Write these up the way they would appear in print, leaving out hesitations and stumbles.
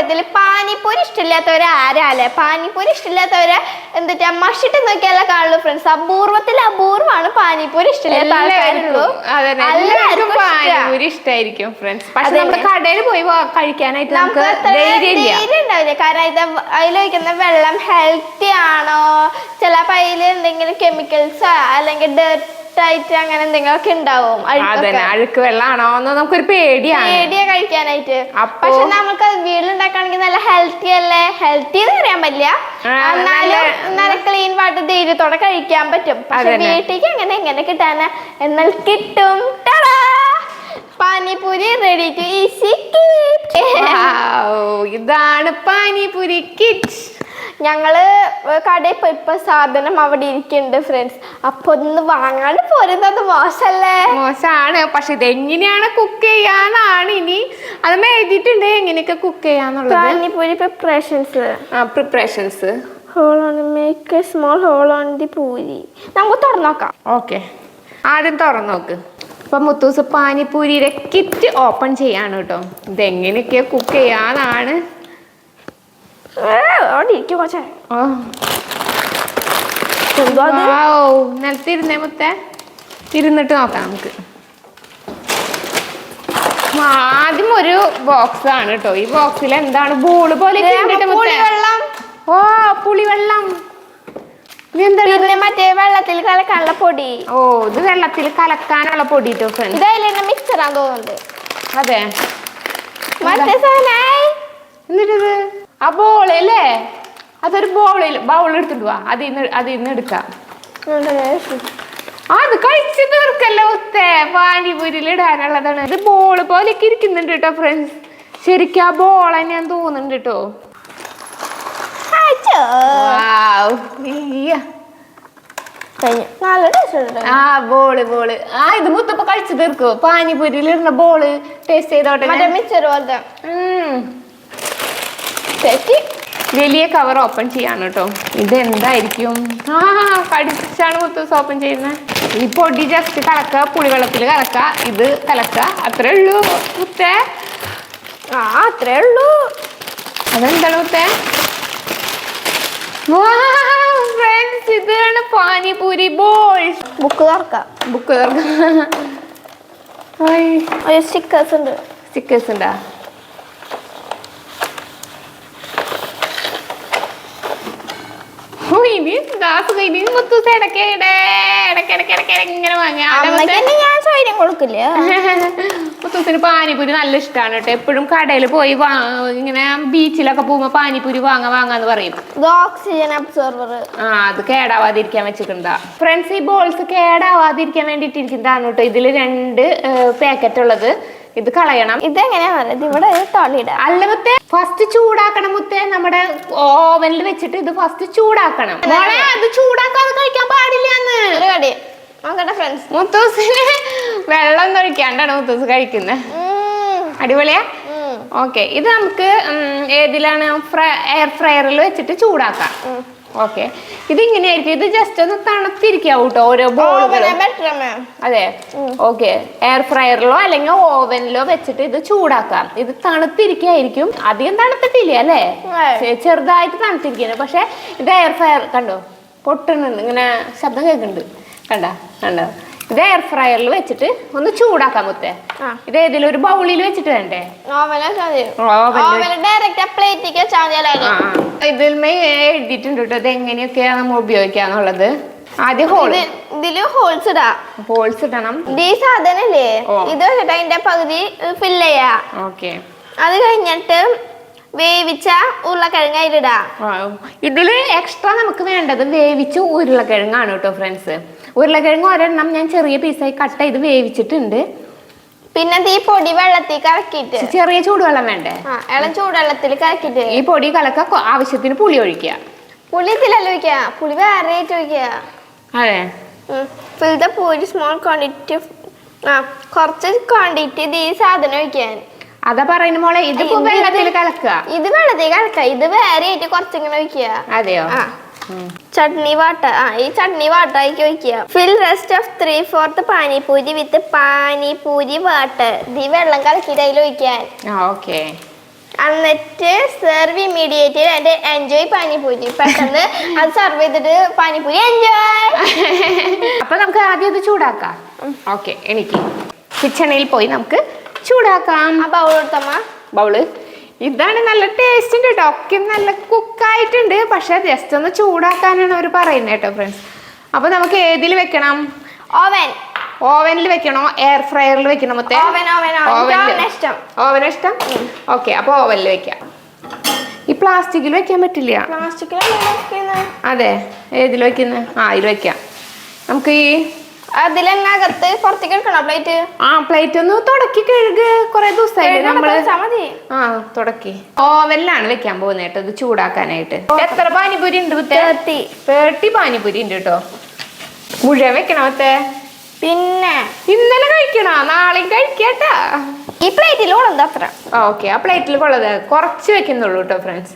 കൂട്ടത്തിൽ പാനിപ്പൂരി ഇഷ്ടമില്ലാത്തവരെ ആരാല്ലേ? പാനിപ്പൂരി ഇഷ്ടമില്ലാത്തവരെ എന്നിട്ട് മഷിട്ട് നോക്കിയാലേ കാണുള്ളൂ ഫ്രണ്ട്സ്. അപൂർവമാണ് പാനിപ്പൂരി ഇഷ്ടമില്ലാത്ത ആൾക്കാരുള്ളൂ. എല്ലാവർക്കും പാനിപ്പൂരി ഇഷ്ടമായിരിക്കും ഫ്രണ്ട്സ്. പക്ഷെ നമ്മുടെ കടയിൽ പോയി കഴിക്കാനായിട്ട് നമുക്ക് ധൈര്യം ഉണ്ടാവില്ല. കാരണം അതിൽ ഒഴിക്കുന്ന വെള്ളം ഹെൽത്തി ആണോ, ചിലപ്പോൾ അതിൽ എന്തെങ്കിലും കെമിക്കൽസോ അല്ലെങ്കിൽ ആയിട്ട് അങ്ങനെ എന്തെങ്കിലുമൊക്കെ ഉണ്ടാവും. അഴുക്ക് വെള്ളമാണോ എന്ന് നമുക്കൊരു പേടിയാ കഴിക്കാനായിട്ട്. പക്ഷെ നമുക്ക് വീട്ടിലുണ്ടാക്കുകയാണെങ്കിൽ നല്ല ഹെൽത്തി അല്ലേ? ഹെൽത്തി എന്ന് പറയാൻ പറ്റില്ല, എന്നാലും നല്ല ക്ലീൻ വാട്ടർ ധൈര്യത്തോടെ കഴിക്കാൻ പറ്റും. പക്ഷെ വീട്ടിലേക്ക് എങ്ങനെ കിട്ടാനാ? എന്നാൽ കിട്ടും. Panipuri ready to easy kit. ഇതാണ് പാനിപൂരി കിറ്റ്. ഞങ്ങള് കടയിൽ പോയപ്പോ സാധനം അവിടെ ഇരിക്കുന്നുണ്ട് ഫ്രണ്ട്സ്. അപ്പൊ ഒന്ന് വാങ്ങാണ്ട് പോരുന്നത് മോശമാണ്. പക്ഷെ ഇതെങ്ങനെയാണ് കുക്ക് ചെയ്യാന്നാണ് ഇനി അത് എഴുതിയിട്ടുണ്ട്, എങ്ങനെയൊക്കെ കുക്ക് ചെയ്യാന്നുള്ളത്. Panipuri preparations make a small hole on the puri. നമുക്ക് തുറന്നു നോക്കാം. ഓക്കെ, ആദ്യം തുറന്നു നോക്ക്. അപ്പൊ മുത്തൂസ് പാനിപൂരിയുടെ കിറ്റ് ഓപ്പൺ ചെയ്യാണ് കേട്ടോ. ഇതെങ്ങനെയൊക്കെയാ കുക്ക് ചെയ്യാന്നാണ്. നിലത്തിരുന്നേ മുത്തേ, ഇരുന്നിട്ട് നോക്കാം നമുക്ക്. ആദ്യം ഒരു ബോക്സ് ആണ് കേട്ടോ. ഈ ബോക്സിൽ എന്താണ്? ബോള് പോലെ ഓ പുളിവെള്ളം. മറ്റേ വെള്ളത്തിൽ കലക്കാനുള്ള പൊടി. ഓ, ഇത് വെള്ളത്തിൽ കലക്കാനുള്ള പൊടി കേട്ടോ ഫ്രണ്ട്സ്. ഇതായാലും മിക്സറാന്ന് തോന്നുന്നുണ്ട്. അതെ, എന്നിട്ടത് ആ ബോളല്ലേ, അതൊരു ബൗൾ എടുത്തിട്ട് പോവാ. അതിന്ന് എടുക്കാം. അത് കഴിച്ച് തീർക്കല്ലോ മുത്തേ. പാനിപൂരിയിൽ ഇടാനുള്ളതാണ്. ഇത് ബോള് പോലെയൊക്കെ ഇരിക്കുന്നുണ്ട് കേട്ടോ ഫ്രണ്ട്സ്. ശരിക്കും ആ ബോൾ തന്നെയാന്ന് തോന്നുന്നുണ്ട് കേട്ടോ. ബോള് ഇത് മുത്തപ്പ കഴിച്ചു തീർക്കോ? പാനിപൂരിയിൽ ഇടുന്ന ബോള് ടേസ്റ്റ് ചെയ്തോട്ടെ. മിക്സർ പോലത്തെ വലിയ കവർ ഓപ്പൺ ചെയ്യാണ് കേട്ടോ. ഇതെന്തായിരിക്കും? കടിച്ചാണ് മുത്തൂസ് ഓപ്പൺ ചെയ്യുന്നത്. ഈ പൊടി ജസ്റ്റ് കലക്ക, പുളിവെള്ളത്തിൽ കലക്ക, ഇത് കലക്ക, അത്രേ ഉള്ളൂ മുത്തേ. അത്രേ ഉള്ളൂ. അതെന്താണ് മുത്തേ? ഫ്രണ്ട്സ്, ഇതാണ് പാനിപൂരി ബോൾസ്. ബുക്ക് തുറക്കാം. സ്റ്റിക്കേഴ്സ് ഉണ്ടാ? മുത്തൂസിന് പാനിപൂരി നല്ല ഇഷ്ടമാണ് കേട്ടോ. എപ്പോഴും കടയിൽ പോയി ഇങ്ങനെ ബീച്ചിലൊക്കെ പോകുമ്പോ പാനിപൂരി വാങ്ങാന്ന് പറയും. Oxygen absorber. അത് കേടാവാതിരിക്കാൻ വെച്ചിട്ടുണ്ടാ ഫ്രണ്ട്സ്. ഈ ബോൾസ് കേടാവാതിരിക്കാൻ വേണ്ടിട്ടിരിക്കുന്നതാണ് കേട്ടോ. ഇതില് 2 പാക്കറ്റ് ഉള്ളത്. ഇത് കളയണം. ഇതെങ്ങനെയാ ഇവിടെ അല്ല മുത്തേ, ഫസ്റ്റ് ചൂടാക്കണം മുത്തേ. നമ്മുടെ ഓവനിൽ വെച്ചിട്ട് ഇത് ഫസ്റ്റ് ചൂടാക്കണം. അത് ചൂടാക്കാതെ കഴിക്കാൻ പാടില്ലാന്ന്. മുത്തൂസിന് വെള്ളം ഒഴിക്കാണ്ടാണ് മുത്തൂസ് കഴിക്കുന്നത്. അടിപൊളിയാ. ഓക്കെ, ഇത് നമുക്ക് ഏതിലാണ്? എയർ ഫ്രയറിൽ വെച്ചിട്ട് ചൂടാക്കാം. ഓക്കെ, ഇതിങ്ങനെയായിരിക്കും. ഇത് ജസ്റ്റ് ഒന്ന് തണുത്തിരിക്കാവൂ കേട്ടോ ഓരോ ബോളുകളും. അതെ, ഓക്കെ. എയർ ഫ്രയറിലോ അല്ലെങ്കിൽ ഓവനിലോ വെച്ചിട്ട് ഇത് ചൂടാക്കാം. ഇത് തണുത്തിരിക്കായിരിക്കും. അധികം തണുത്തിട്ടില്ല അല്ലേ? ചെറുതായിട്ട് തണുത്തിരിക്കുന്നു. പക്ഷെ ഇത് എയർ ഫ്രയർ കണ്ടോ, പൊട്ടുന്നുണ്ട്, ഇങ്ങനെ ശബ്ദം കേൾക്കുന്നുണ്ട്. കണ്ടോ? ഇത് എയർ ഫ്രയറിൽ വെച്ചിട്ട് ഒന്ന് ചൂടാക്കാൻ മുത്തേ. ഇത് ഏതെങ്കിലും ഒരു ബൗളിൽ വെച്ചിട്ട് വേണ്ടേ? ഇതിൽ എഴുതിയിട്ടുണ്ട് കേട്ടോ ഇത് എങ്ങനെയൊക്കെയാ നമ്മൾ ഉപയോഗിക്കാന്നുള്ളത്. ആദ്യം ഹോൾസ് ഇടണം. ഈ സാധനല്ലേ, ഇത് വെച്ചിട്ട് അതിന്റെ പകുതി ഫില്ല് ചെയ്യാ. ഓക്കെ, അത് കഴിഞ്ഞിട്ട് വേവിച്ച ഉരുളക്കിഴങ്ങ് അതിലിടാ. ഇതില് എക്സ്ട്രാ നമുക്ക് വേണ്ടത് വേവിച്ച ഉരുളക്കിഴങ്ങാണ് കേട്ടോ ഫ്രണ്ട്സ്. ഉരുളക്കിഴങ്ങ് ഒരെണ്ണം ഞാൻ ചെറിയ പീസായി കട്ട് ചെയ്ത് വേവിച്ചിട്ടുണ്ട്. പിന്നെ ഈ പൊടി വെള്ളത്തിൽ കലക്കിയിട്ട്, ചെറിയ ചൂടുവെള്ളം വേണ്ടേ? ഇളം ചൂടുവെള്ളത്തിൽ കലക്കിട്ട് ഈ പൊടി കലക്ക. ആവശ്യത്തിന് പുളി ഒഴിക്കുക. പുളി ഇതിലല്ല ഒഴിക്കുക, പുളി വേറെ ഒഴിക്കുക. അതെ, fill the puri small quantity. കുറച്ച് ക്വാണ്ടിറ്റി ഈ സാധനം ഒഴിക്കാൻ. അതാ പറയുന്ന മോളെ. ഇത് വെള്ളത്തിൽ കലക്കുക. ഇത് വെള്ളത്തിൽ കലക്കുക. ഇത് വേറെ ആയിട്ട് കുറച്ചിങ്ങനെ ഒഴിക്കുക. അതെയോ? ചട്നി വാട്ടർ. ഈ ചട്നി വാട്ടറാക്കി ഒഴിക്കുക. Fill rest of 3/4 panipuri with panipuri water. ഈ വെള്ളം കലക്കിയിട്ട് അതിൽ ഒഴിക്കാൻ. ഓക്കെ, എന്നിട്ട് serve immediate and enjoy panipuri. പെട്ടെന്ന് അത് സെർവ് ചെയ്തിട്ട് പാനിപൂരി എൻജോയ്. അപ്പൊ നമുക്ക് ആദ്യം അത് ചൂടാക്കാം. ഓക്കെ, എനിക്ക് കിച്ചണിൽ പോയി നമുക്ക് ചൂടാക്കാം. ആ ബൗൾ എടുത്തമ്മ. ബൗള് ഇതാണ് നല്ല ടേസ്റ്റ് ഉണ്ട് കേട്ടോ. ഒക്കെ നല്ല കുക്കായിട്ടുണ്ട്. പക്ഷെ ജസ്റ്റ് ഒന്ന് ചൂടാക്കാനാണ് അവർ പറയുന്നത് കേട്ടോ ഫ്രണ്ട്സ്. അപ്പൊ നമുക്ക് ഏതിൽ വെക്കണം? ഓവൻ. ഓവനിൽ വെക്കണോ എയർ ഫ്രയറിൽ വെക്കണോ? മൊത്തം ഇഷ്ടം. ഓവൻ ഇഷ്ടം. ഓക്കെ, അപ്പൊ ഓവനിൽ വെക്കാം. ഈ പ്ലാസ്റ്റിക്കിൽ വെക്കാൻ പറ്റില്ല. അതെ, ഏതിൽ വെക്കുന്നത്? ആ, ഇതിൽ വെക്കാം. നമുക്ക് ഈ അതിലകത്ത് പുറത്തേക്ക് എടുക്കണം പ്ലേറ്റ്. ആ, പ്ലേറ്റ് ഒന്ന് തുടക്കി കഴുകി. കുറെ ദിവസമായില്ലേ നമ്മള്. ആ, തുടക്കി. ഓവനിലാണ് വെക്കാൻ പോകുന്നത് കേട്ടോ, ഇത് ചൂടാക്കാനായിട്ട്. എത്ര പാനിപൂരി ഉണ്ട്? 30 പാനിപൂരി ഉണ്ട് കേട്ടോ. മുഴുവൻ വെക്കണമത്തെ. പിന്നെ ഇന്നലെ കഴിക്കണോ? നാളെയും കഴിക്കാട്ടാ. ഈ പ്ലേറ്റിൽ കൊള്ളത് അത്ര. ഓക്കെ, ആ പ്ലേറ്റിൽ കൊള്ളത് കുറച്ച് വെക്കുന്നുള്ളൂ കേട്ടോ ഫ്രണ്ട്സ്.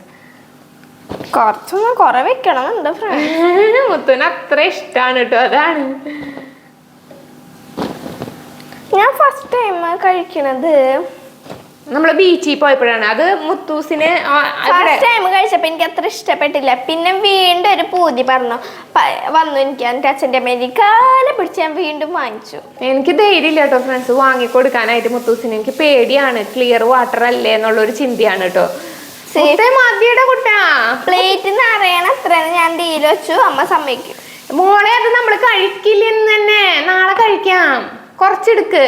കുറച്ചൊന്നും കുറെ വെക്കണമെന്നുണ്ട് ഫ്രണ്ട്സ്. മുത്തുന് അത്ര ഇഷ്ടമാണ് കേട്ടോ, അതാണ്. ഞാൻ ഫസ്റ്റ് ടൈം കഴിക്കണത് നമ്മള് ബീച്ചിൽ പോയപ്പോഴാണ്. അത് മുത്തൂസിന് ഫസ്റ്റ് ടൈം കഴിച്ചപ്പോ എനിക്ക് അത്ര ഇഷ്ടപ്പെട്ടില്ല. പിന്നെ വീണ്ടും ഒരു പൂതി വന്നു എനിക്ക്. എൻ്റെ അച്ഛൻ്റെ അമ്മേരിക്കാലെ പിടിച്ച് ഞാൻ വീണ്ടും വാങ്ങിച്ചു. എനിക്ക് ധൈര്യമില്ല കേട്ടോ ഫ്രണ്ട്സ് വാങ്ങിക്കൊടുക്കാനായിട്ട് മുത്തൂസിന്. എനിക്ക് പേടിയാണ്, ക്ലിയർ വാട്ടർ അല്ലേ എന്നുള്ളൊരു ചിന്തയാണ് കേട്ടോ. മതിയുടെ കുട്ടാ പ്ലേറ്റ് നിറയണ അത്രയാണ് ഞാൻ ഡീൽ വെച്ചു. അമ്മ സമ്മതിക്കും. മോളെ, അത് നമ്മള് കഴിക്കില്ലെന്ന് തന്നെ. നാളെ കഴിക്കാം. കുറച്ചെടുക്ക്.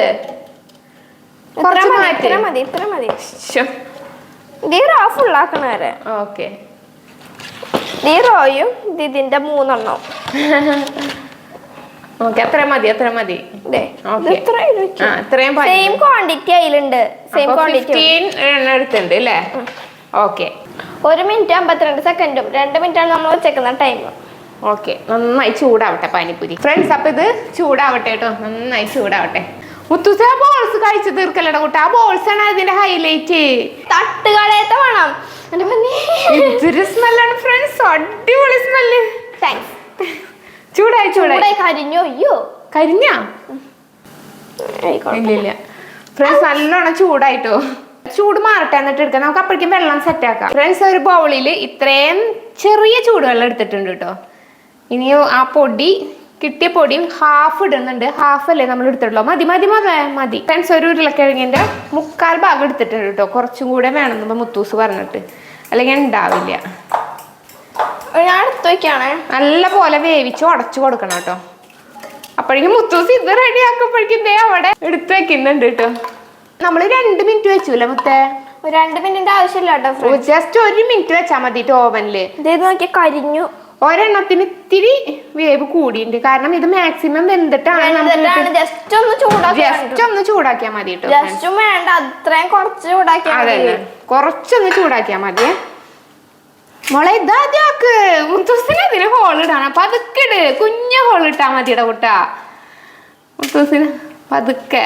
ഇത്ര മതി. ഫുള്ളാക്കണ വരെ. ഓക്കെ, റോയും ഇതിന്റെ 3 എണ്ണം. ഓക്കെ, അത്ര മതി. സെയിം ക്വാണ്ടിറ്റി അതിലുണ്ട്. സെയിം ക്വാണ്ടിറ്റി 15 എടുത്തുണ്ട് അല്ലേ? ഓക്കെ, 1 മിനിറ്റ് 52 സെക്കൻഡും 2 മിനിറ്റാണ് നമ്മൾ വെച്ചേക്കുന്ന ടൈം. ഓക്കെ, നന്നായി ചൂടാവട്ടെ പാനിപ്പൂരി ഫ്രണ്ട്സ്. അപ്പൊ ഇത് ചൂടാവട്ടെ കേട്ടോ, നന്നായി ചൂടാവട്ടെ. മുത്തൂസ് ആ ബോൾസ് കഴിച്ചു തീർക്കല്ലട കുട്ട. ആ ബോൾസ് ആണ് അതിന്റെ ഹൈലൈറ്റ്. തട്ടുകളേത്ത വേണം. ഇതൊരു സ്മെല്ലാണ് ഫ്രണ്ട്സ്, അടിപൊളി സ്മെല്ല്. ചൂടായി കരിഞ്ഞോ? അയ്യോ, കരിഞ്ഞാ? ഇല്ല ഫ്രണ്ട്സ്, നല്ലോണം ചൂടായിട്ടോ. ചൂട് മാറട്ടെ, എന്നിട്ട് എടുക്കാം. നമുക്ക് അപ്പോഴേക്കും വെള്ളം സെറ്റ് ആക്കാം ഫ്രണ്ട്സ്. ഒരു ബൗളിൽ ഇത്രയും ചെറിയ ചൂടുവെള്ളം എടുത്തിട്ടുണ്ട് കേട്ടോ. ഇനി ആ പൊടി, കിട്ടിയ പൊടി ഹാഫ് ഇടുന്നുണ്ട്. ഹാഫ് അല്ലേ നമ്മൾ എടുത്തിട്ടുള്ളൂ. മതി ഫ്രണ്ട്സ്. ഒരു ഉരുളക്കിഴങ്ങിന്റെ 3/4 ഭാഗം എടുത്തിട്ടുണ്ട് കേട്ടോ. കുറച്ചും കൂടെ വേണമെന്ന് മുത്തൂസ് പറഞ്ഞിട്ട്, അല്ലെങ്കിൽ ഉണ്ടാവില്ല. ഞാൻ എടുത്തു വയ്ക്കാണേ. നല്ല പോലെ വേവിച്ച് ഉടച്ചു കൊടുക്കണം കേട്ടോ. അപ്പോഴേക്കും മുത്തൂസ് ഇത് റെഡി ആക്കുമ്പോഴേക്കും ദേ അവിടെ എടുത്തു വെക്കുന്നുണ്ട് കേട്ടോ. നമ്മള് 2 മിനിറ്റ് വെച്ചൂല്ലേ മുത്തേ? 2 മിനിറ്റ് ആവശ്യമില്ല കേട്ടോ. ജസ്റ്റ് 1 മിനിറ്റ് വെച്ചാൽ മതി ഓവനില്. നോക്കിയാൽ കരിഞ്ഞു. ഒരെണ്ണത്തിന് ഇത്തിരി വേവ് കൂടിയുണ്ട്. കാരണം ഇത് മാക്സിമം വെന്തിട്ടാണ്. ജസ്റ്റ് ഒന്ന് ചൂടാക്കിയാൽ മതി കേട്ടോ. ജസ്റ്റ് വേണ്ട, അത്രയും കുറച്ച് ചൂടാക്കിയാൽ മതി. കുറച്ചൊന്ന് ചൂടാക്കിയാൽ മതി മോളെ. ഇതാക്ക് മുത്തൂസിന് അതിന് ഹോളിടാണ്. അപ്പൊ അതൊക്കെ ഇട്. കുഞ്ഞു ഹോൾ ഇട്ടാ മതിയുടെ കുട്ടാ. മുത്തൂസിന് പതുക്കെ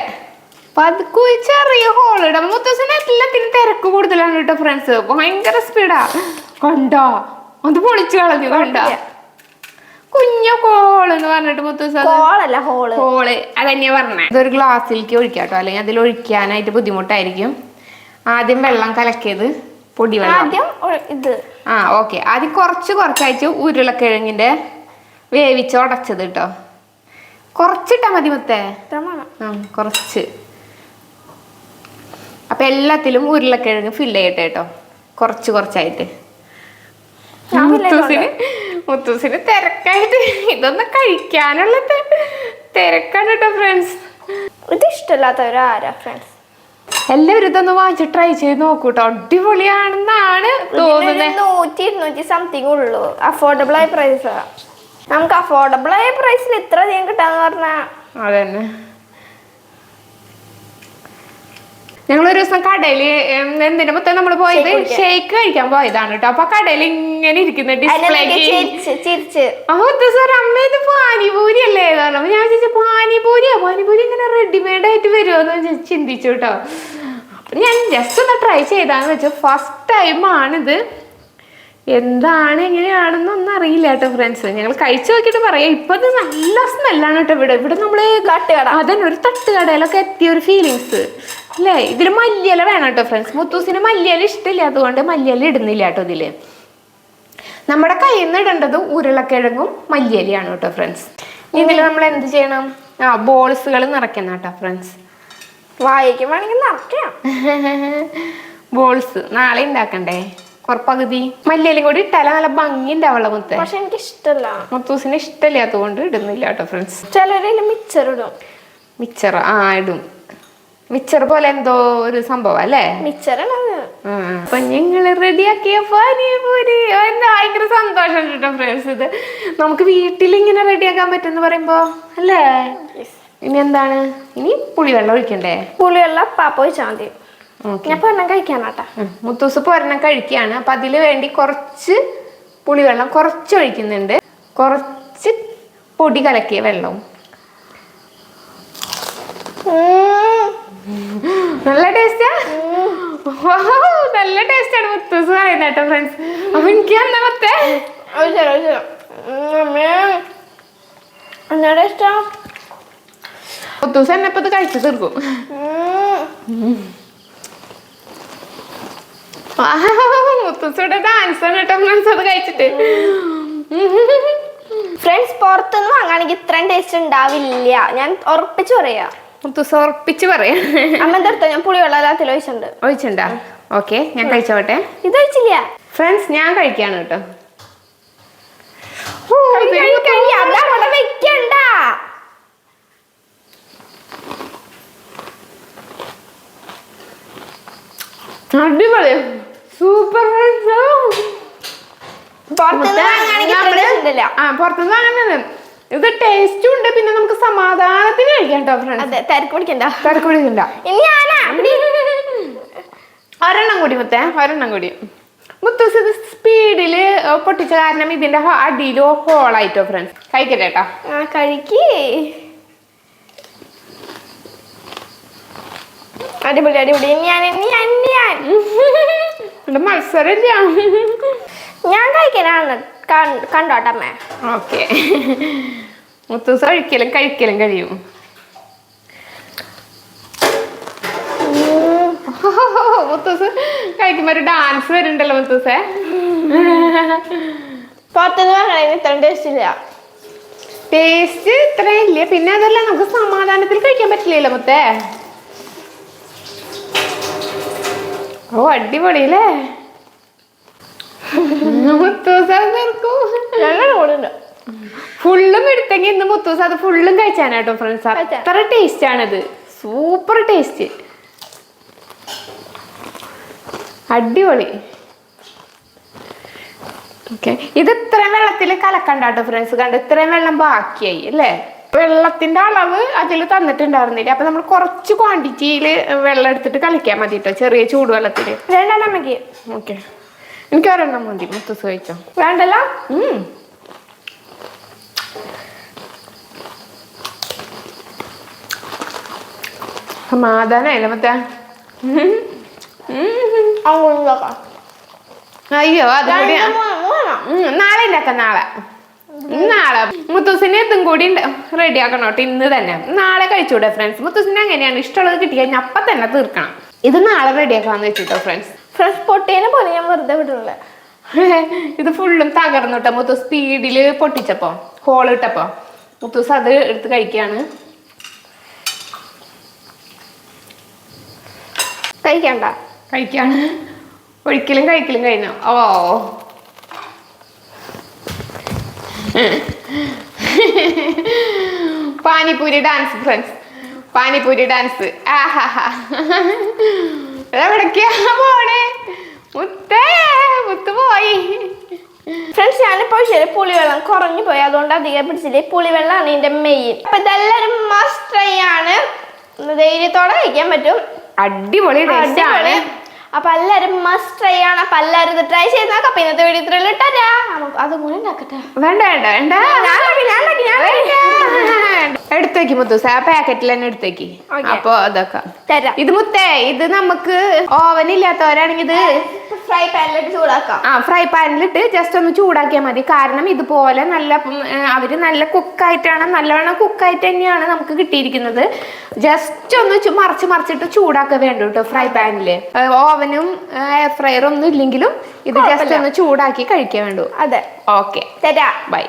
ചെറിയ ഹോളിടാം. മുത്തൂസിന് എല്ലാത്തിനും തിരക്ക് കൂടുതലാണ് കേട്ടോ ഫ്രണ്ട്സ്. ഭയങ്കര സ്പീഡാ. കണ്ടോ, അത് പൊളിച്ചു കളഞ്ഞു. കണ്ട കുഞ്ഞു ഹോൾ എന്ന് പറഞ്ഞിട്ട് മുത്തൂസ്. ഹോള് അതന്നെയാ പറഞ്ഞേ. ഇതൊരു ഗ്ലാസ്സിലേക്ക് ഒഴിക്കാട്ടോ, അല്ലെങ്കിൽ അതിൽ ഒഴിക്കാനായിട്ട് ബുദ്ധിമുട്ടായിരിക്കും. ആദ്യം വെള്ളം കലക്കിയത് പൊടിവെള്ളം. ആ, ഓക്കെ. ആദ്യം കുറച്ചായിട്ട് ഉരുളക്കിഴങ്ങിന്റെ വേവിച്ച് ഉടച്ചത് കേട്ടോ. കുറച്ചിട്ടാ മതി മുത്തേ. കുറച്ച്. അപ്പൊ എല്ലാത്തിലും ഉരുളക്കിഴങ്ങ് ഫില്ല് ചെയ്യട്ടെ കേട്ടോ, കുറച്ചായിട്ട്. മുത്തൂസിന് തിരക്കായിട്ട് ഇതൊന്നും കഴിക്കാനുള്ള തിരക്കാണ് കേട്ടോ ഫ്രണ്ട്സ്. ഇത് ഇഷ്ടമല്ലാത്തവരാരാ ഫ്രണ്ട്സ്? എല്ലാവരും ഇതൊന്ന് വാങ്ങിച്ച് ട്രൈ ചെയ്ത് നോക്കൂട്ടോ. അടിപൊളിയാണെന്നാണ് തോന്നുന്നത്. 100-200 സംതിങ് ഉള്ളൂ. അഫോർഡബിൾ ആയ പ്രൈസ്. നമുക്ക് അഫോർഡബിൾ ആയ പ്രൈസിൽ ഇത്ര അധികം കിട്ടാന്ന് പറഞ്ഞാ അതന്നെ. ഞങ്ങളൊരു ദിവസം കടയില് എന്തിന്റെ മൊത്തം നമ്മള് പോയത് ഷേക്ക് കഴിക്കാൻ പോയതാണ് കേട്ടോ. അപ്പൊ കടയിൽ ഇങ്ങനെ ഇരിക്കുന്ന ഡിസ്പ്ലേക്ക് അമ്മ ഇത് പാനിപൂരി അല്ലേ ഏതാണ്. അപ്പൊ ഞാൻ ചോദിച്ചു പാനിപൂരി ഇങ്ങനെ റെഡിമെയ്ഡ് ആയിട്ട് വരുമോന്ന് ചിന്തിച്ചു കേട്ടോ. അപ്പൊ ഞാൻ ജസ്റ്റ് ഒന്ന് ട്രൈ ചെയ്താന്ന് വെച്ചു. ഫസ്റ്റ് ടൈമാണിത്. എന്താണ് എങ്ങനെയാണെന്നൊന്നും അറിയില്ല കേട്ടോ ഫ്രണ്ട്സ്. ഞങ്ങൾ കഴിച്ചു നോക്കിയിട്ട് പറയാം. ഇപ്പൊ ഇത് നല്ല സ്മെല്ലാണ് കേട്ടോ. ഇവിടെ നമ്മള് അതന്നെ ഒരു തട്ടുകടയിലൊക്കെ എത്തിയ ഒരു ഫീലിങ്സ്. അല്ലേ ഇതിൽ മല്ലിയില വേണം കേട്ടോ ഫ്രണ്ട്സ്. മുത്തൂസിന് മല്ലിയില ഇഷ്ടമില്ല, അതുകൊണ്ട് മല്ലിയില ഇടുന്നില്ല കേട്ടോ ഇതില്. നമ്മുടെ കയ്യിൽ നിന്ന് ഇടേണ്ടത് ഉരുളക്കിഴങ്ങും മല്ലിയിലയാണ് കേട്ടോ ഫ്രണ്ട്സ്. ഇതിൽ നമ്മൾ എന്ത് ചെയ്യണം? ബോൾസുകൾ നിറയ്ക്കണം കേട്ടോ ഫ്രണ്ട്സ്. വായിക്ക് വേണമെങ്കിൽ നിറയ്ക്കാം. ബോൾസ് നാളെ ഉണ്ടാക്കണ്ടേ? പകുതി മല്ലിയിലും കൂടി ഇട്ടാല നല്ല ഭംഗി ഉണ്ടാവുള്ള മുത്തേ. പക്ഷെ എനിക്ക് ഇഷ്ടമല്ല, മുത്തൂസിന് ഇഷ്ടമില്ലാത്തതുകൊണ്ട് ഇടുന്നില്ല കേട്ടോ ഫ്രണ്ട്സ്. ചിലരിൽ മിച്ചർ ഇടും. മിച്ചർ ഇടും. മിച്ചർ പോലെ എന്തോ ഒരു സംഭവം അല്ലേ? മിച്ചറാണ്. അപ്പൊ ഞങ്ങള് റെഡിയാക്കിയ പാനിപൂരി ഭയങ്കര സന്തോഷം കേട്ടോ ഫ്രണ്ട്സ്. ഇത് നമുക്ക് വീട്ടിൽ ഇങ്ങനെ റെഡിയാക്കാൻ പറ്റുമെന്ന് പറയുമ്പോ അല്ലേ? ഇനി എന്താണ്? ഇനി പുളിവെള്ളം ഒഴിക്കണ്ടേ? പുളിവെള്ളം പാപ്പ ഒഴിച്ചാൽ മതി. ഞാൻ പൊരണം കഴിക്കാനാട്ടാ. മുത്തൂസ് പൊരണം കഴിക്കുകയാണ്. അപ്പൊ അതില് വേണ്ടി കുറച്ച് പുളിവെള്ളം കുറച്ച് ഒഴിക്കുന്നുണ്ട്, കുറച്ച് പൊടി കലക്കിയ വെള്ളവും. നല്ല ടേസ്റ്റാ, നല്ല ടേസ്റ്റാണ് മുത്തൂസ് പറയുന്നത് കേട്ടോ ഫ്രണ്ട്സ്. അപ്പൊ എനിക്ക് എന്നാ മത്തേ ഇഷ്ടം. മുത്തൂസ് എന്നെ ഇപ്പൊ ഇത് കഴിച്ചു തീർക്കും. മുത്തൂസിയുടെ ഡാൻസ് ആണ് കേട്ടോ ഫ്രണ്ട്സ് അത് കഴിച്ചിട്ട്. ഫ്രണ്ട്സ് പുറത്തുനിന്ന് വാങ്ങാണെങ്കിൽ ഇത്രയും ടേസ്റ്റ് ഉണ്ടാവില്ല, ഞാൻ ഉറപ്പിച്ചു പറയാ. മുത്തൂസ് ഉറപ്പിച്ച് പറയാ. അമ്മന്റെ അടുത്തോ ഞാൻ പുളിവെള്ളം എല്ലാത്തിലും ഒഴിച്ചിട്ടുണ്ടാ? ഓക്കെ, ഞാൻ കഴിച്ചോട്ടെ. ഇത് ഒഴിച്ചില്ല ഫ്രണ്ട്സ്, ഞാൻ കഴിക്കാണ് കേട്ടോ. അവിടെ വെക്കണ്ട. അടിപൊളി, സൂപ്പർ. പുറത്തുനിന്ന് വാങ്ങുന്നത് ഇത് ടേസ്റ്റും ഉണ്ട്, പിന്നെ നമുക്ക് സമാധാനത്തിന് കഴിക്കാം കേട്ടോ ഫ്രണ്ട്സ്. തിരക്ക് പിടിക്കണ്ട. ഒരെണ്ണം കൂടി മുത്തേ, ഒരെണ്ണം കൂടി. മുത്തൂസ് ഇത് സ്പീഡില് പൊട്ടിച്ച കാരണം ഇതിന്റെ അടിയിലോ ഹോളായിട്ടോ ഫ്രണ്ട്സ്. കഴിക്കട്ടെ കേട്ടോ. കഴിക്ക്. അടിപൊളി അടിപൊളി. മത്സരമില്ല, ഞാൻ കഴിക്കാനാണ്. കണ്ടോട്ടമ്മേ. ഓക്കെ, മുത്തൂസ് കഴിക്കലും കഴിയും. മുത്തൂസ് കഴിക്കുമ്പോ ഒരു ഡാൻസ് വരുന്നുണ്ടല്ലോ മുത്തൂസേ. പുറത്തുനിന്ന് വാങ്ങണേ ഇത്രയും ടേസ്റ്റ് ഇല്ല. ടേസ്റ്റ് ഇത്രയും ഇല്ല, പിന്നെ അതല്ല നമുക്ക് സമാധാനത്തിൽ കഴിക്കാൻ പറ്റില്ലല്ലോ മുത്തേ. ഓ അടിപൊളിയല്ലേ? ഫുള്ളും എടുത്തെങ്കിൽ ഇന്ന് മുത്തൂസ് അത് ഫുള്ളും കഴിച്ചാനാട്ടോ ഫ്രണ്ട്സ്. അത്ര ടേസ്റ്റ് ആണത്, സൂപ്പർ ടേസ്റ്റ്, അടിപൊളി. ഓക്കെ, ഇത് ഇത്രയും വെള്ളത്തിൽ കലക്കണ്ടാട്ടോ ഫ്രണ്ട്സ്. കണ്ട് ഇത്രയും വെള്ളം ബാക്കിയായി അല്ലേ? വെള്ളത്തിന്റെ അളവ് അതിൽ തന്നിട്ടുണ്ടായിരുന്നില്ല, അപ്പൊ നമ്മൾ കുറച്ച് ക്വാണ്ടിറ്റിയിൽ വെള്ളം എടുത്തിട്ട് കളിക്കാൻ മതി കേട്ടോ, ചെറിയ ചൂടുവെള്ളത്തിൽ. രണ്ടെണ്ണമ്മക്ക്. ഓക്കെ, എനിക്ക് ഒരെണ്ണം മതി. മുത്തൂസ് കഴിച്ചോ? വേണ്ടല്ലോ. സമാധാനായില്ല മറ്റേ. അയ്യോ അത് കൂടി നാളെ ഉണ്ടാക്കാം. നാളെ മുത്തൂസിന് ഇതും കൂടി റെഡി ആക്കണം കേട്ടോ, ഇന്ന് തന്നെ. നാളെ കഴിച്ചൂടെ ഫ്രണ്ട്സ്? മുത്തൂസിന് അങ്ങനെയാണ്, ഇഷ്ടമുള്ളത് കിട്ടി കഴിഞ്ഞാൽ അപ്പം തന്നെ തീർക്കണം. ഇത് നാളെ റെഡി ആക്കാന്ന് വെച്ചിട്ടോ ഫ്രണ്ട്സ്. പൊട്ടേനെ പോലെ ഞാൻ വെറുതെ വിടുന്നില്ല. ഇത് ഫുള്ളും തകർന്നു കേട്ടോ മുത്തൂസ് സ്പീഡില് പൊട്ടിച്ചപ്പോ, ഹോൾ ഇട്ടപ്പോ. മുത്തൂസ് അത് എടുത്ത് കഴിക്കാണ്. കഴിക്കാണ്. ഒരിക്കലും കഴിക്കലും കഴിഞ്ഞോ? ഓ panipuri dance friends, panipuri dance. എവിടേക്കാ പോണേ? മുത്ത് പോയി ഫ്രണ്ട്സ്. ഞാനിപ്പോ ശരി പുളിവെള്ളം കുറഞ്ഞു പോയി, അതുകൊണ്ട് അധികം പിടിച്ചില്ലേ. പുളിവെള്ളമാണ് ഇതിന്റെ മെയിൻ. അപ്പൊ ഇതെല്ലാരും മസ്റ്റ് ട്രൈ ആണ്, ധൈര്യത്തോടെ കഴിക്കാൻ പറ്റും. അടിപൊളി ടേസ്റ്റ് ആണ്. അപ്പൊ എല്ലാരും മസ്റ്റ് ട്രൈ ആണ്. അപ്പൊ എല്ലാരും ഇത് ട്രൈ ചെയ്ത് നോക്കാം. അപ്പൊ ഇന്നത്തെ വീഡിയോ ഇത്രയും ഇട്ടാ അതും കൂടി ഉണ്ടാക്കട്ടെ. വേണ്ട എടുത്തേക്ക് മുത്തൂസ്, ആ പാക്കറ്റിൽ തന്നെ എടുത്തേക്ക്. അപ്പൊ അതൊക്കെ ഇത് മുത്തേ, ഇത് നമുക്ക് ഓവൻ ഇല്ലാത്തവരാണെങ്കിൽ ഇത് ഫ്രൈ പാനിലിട്ട് ചൂടാക്കാം. ഫ്രൈ പാനിലിട്ട് ജസ്റ്റ് ഒന്ന് ചൂടാക്കിയാൽ മതി. കാരണം ഇതുപോലെ നല്ല അവര് നല്ല കുക്കായിട്ടാണ്, നല്ലവണ്ണം കുക്കായിട്ട് തന്നെയാണ് നമുക്ക് കിട്ടിയിരിക്കുന്നത്. ജസ്റ്റ് ഒന്ന് മറിച്ചിട്ട് ചൂടാക്കാൻ വേണ്ടു കേട്ടോ ഫ്രൈ പാനില്. ഓവനും എയർ ഫ്രയറും ഒന്നും ഇല്ലെങ്കിലും ഇത് ജസ്റ്റ് ഒന്ന് ചൂടാക്കി കഴിക്കാൻ വേണ്ടു. അതെ. ഓക്കെ, തരാ. ബൈ.